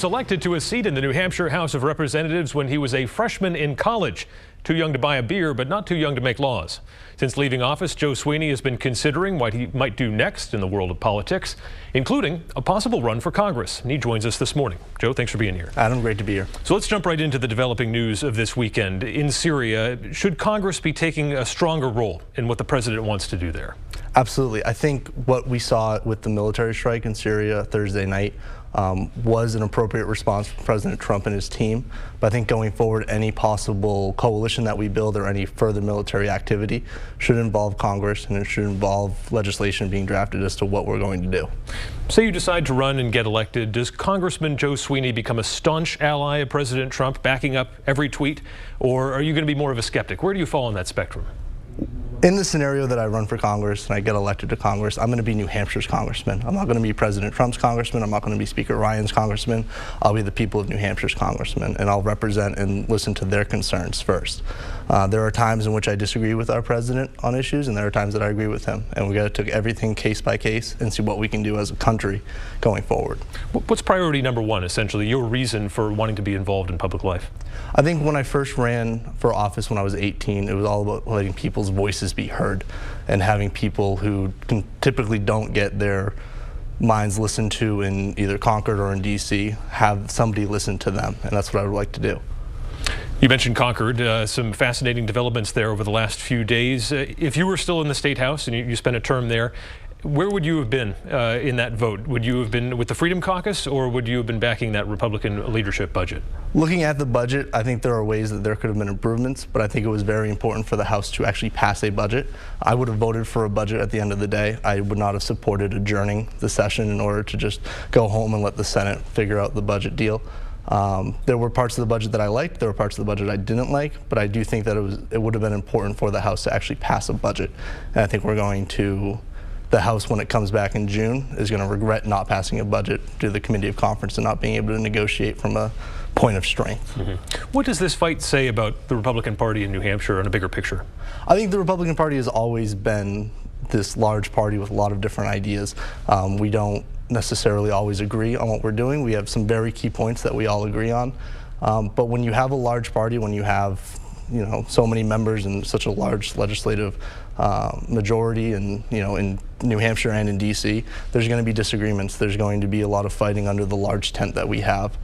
Elected to a seat in the New Hampshire House of Representatives when he was a freshman in college. Too young to buy a beer, but not too young to make laws. Since leaving office, Joe Sweeney has been considering what he might do next in the world of politics, including a possible run for Congress. And he joins us this morning. Joe, thanks for being here. Adam, great to be here. So let's jump right into the developing news of this weekend. In Syria, should Congress be taking a stronger role in what the president wants to do there? Absolutely. I think what we saw with the military strike in Syria Thursday night was an appropriate response from President Trump and his team. But I think going forward, any possible coalition that we build or any further military activity should involve Congress, and it should involve legislation being drafted as to what we're going to do. Say you decide to run and get elected. Does Congressman Joe Sweeney become a staunch ally of President Trump, backing up every tweet? Or are you going to be more of a skeptic? Where do you fall on that spectrum? In the scenario that I run for Congress and I get elected to Congress, I'm going to be New Hampshire's congressman. I'm not going to be President Trump's congressman. I'm not going to be Speaker Ryan's congressman. I'll be the people of New Hampshire's congressman, and I'll represent and listen to their concerns first. There are times in which I disagree with our president on issues, and there are times that I agree with him. And we got to take everything case by case and see what we can do as a country going forward. What's priority number one, essentially, your reason for wanting to be involved in public life? I think when I first ran for office when I was 18, it was all about letting people's voices be heard and having people who typically don't get their minds listened to in either Concord or in DC, have somebody listen to them, and that's what I would like to do. You mentioned Concord, some fascinating developments there over the last few days. If you were still in the State House and you spent a term there, where would you have been in that vote? Would you have been with the Freedom Caucus, or would you have been backing that Republican leadership budget? Looking at the budget, I think there are ways that there could have been improvements, but I think it was very important for the House to actually pass a budget. I would have voted for a budget at the end of the day. I would not have supported adjourning the session in order to just go home and let the Senate figure out the budget deal. There were parts of the budget that I liked, there were parts of the budget I didn't like, but I do think that it would have been important for the House to actually pass a budget. And I think the House, when it comes back in June, is going to regret not passing a budget due to the Committee of Conference and not being able to negotiate from a point of strength. What does this fight say about the Republican Party in New Hampshire on a bigger picture? I think the Republican Party has always been this large party with a lot of different ideas. We don't necessarily always agree on what we're doing. We have some very key points that we all agree on. But when you have a large party, when you have so many members and such a large legislative majority, and in New Hampshire and in DC, there's going to be disagreements. There's going to be a lot of fighting under the large tent that we have,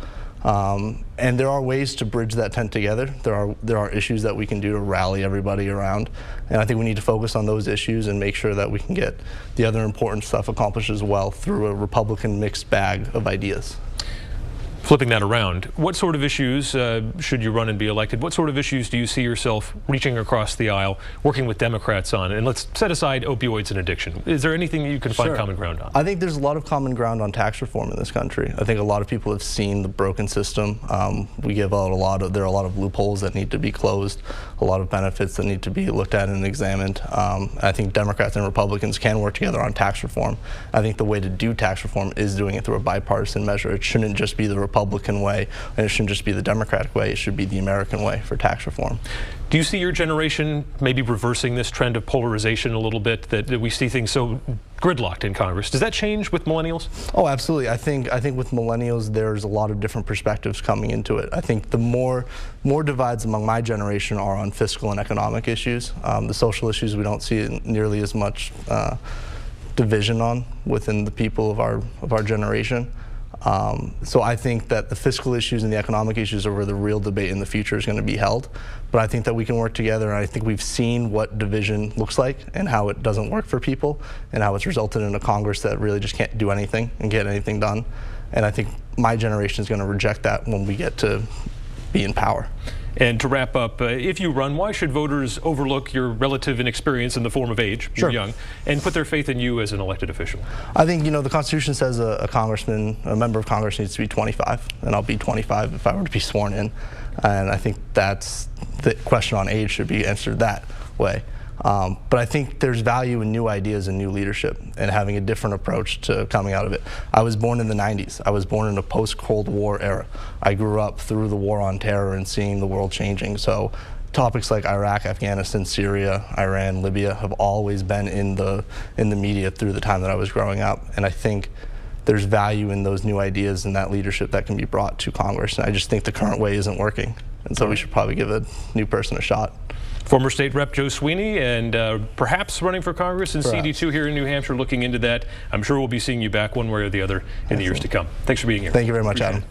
and there are ways to bridge that tent together. There are issues that we can do to rally everybody around, and I think we need to focus on those issues and make sure that we can get the other important stuff accomplished as well through a Republican mixed bag of ideas. Flipping that around, what sort of issues, should you run and be elected, what sort of issues do you see yourself reaching across the aisle, working with Democrats on? And let's set aside opioids and addiction. Is there anything that you can find common ground on? I think there's a lot of common ground on tax reform in this country. I think a lot of people have seen the broken system. We give out there are a lot of loopholes that need to be closed, a lot of benefits that need to be looked at and examined. I think Democrats and Republicans can work together on tax reform. I think the way to do tax reform is doing it through a bipartisan measure. It shouldn't just be the Republican way, and it shouldn't just be the Democratic way. It should be the American way for tax reform. Do you see your generation maybe reversing this trend of polarization a little bit, that we see things so gridlocked in Congress? Does that change with millennials? Oh, absolutely. I think with millennials, there's a lot of different perspectives coming into it. I think the more divides among my generation are on fiscal and economic issues. The social issues, we don't see nearly as much division on within the people of our generation. So I think that the fiscal issues and the economic issues are where the real debate in the future is going to be held. But I think that we can work together, and I think we've seen what division looks like and how it doesn't work for people, and how it's resulted in a Congress that really just can't do anything and get anything done. And I think my generation is going to reject that when we get to be in power. And to wrap up, if you run, why should voters overlook your relative inexperience in the form of age, you're young, and put their faith in you as an elected official? I think, the Constitution says a member of Congress needs to be 25, and I'll be 25 if I were to be sworn in. And I think that's the question on age should be answered that way. But I think there's value in new ideas and new leadership and having a different approach to coming out of it. I was born in the 90s. I was born in a post-Cold War era. I grew up through the war on terror and seeing the world changing. So topics like Iraq, Afghanistan, Syria, Iran, Libya have always been in the media through the time that I was growing up. And I think there's value in those new ideas and that leadership that can be brought to Congress. And I just think the current way isn't working. And so we should probably give a new person a shot. Former State Rep Joe Sweeney, and perhaps running for Congress in CD2 here in New Hampshire, looking into that. I'm sure we'll be seeing you back one way or the other in the years to come. Thanks for being here. Thank you very much, Adam.